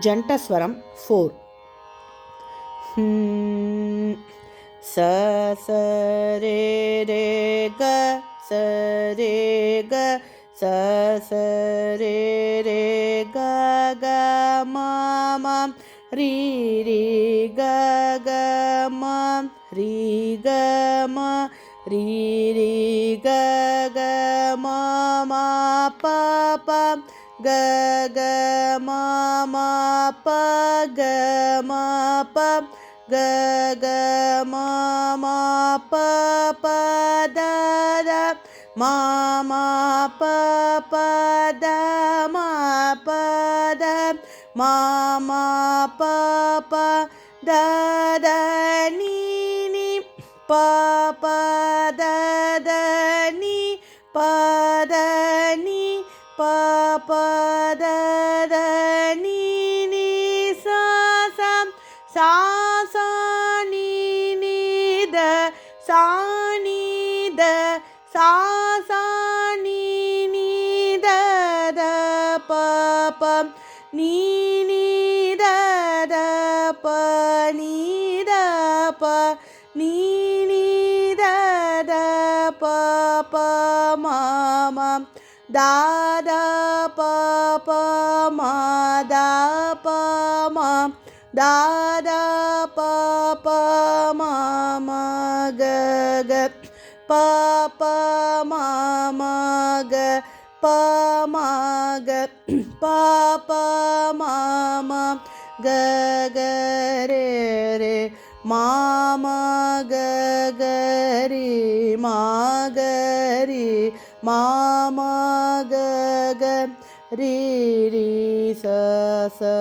ஜண்டஸ்வரம் 4. ச ச ரே ரே க ச ரே க ச ச ரே ரே க க ம ம ரீ ரீ க க ம ரீ க ம ரீ ரீ க க ம ம ப ப க க ம ம ப க ம ப க க ம ம ப ப த த ம ம ப ப த ம ப த ம ம ப ப த த நீ நீ ப ப த த நீ ப த நீ ப ப த த நீ நீ சா சா சா சா நீ நீ த சா நீ த சா சா நீ நீ த த ப ப நீ நீ த த ப நீ த ப நீ நீ த த ப ப ம ம da da pa pa ma da pa ma da da pa pa ma ma ga ga pa pa ma ma ga pa ma ga pa pa ma ma ga ga re re ma ma ga ga re ma ga re ma ma ga ga re re sa sa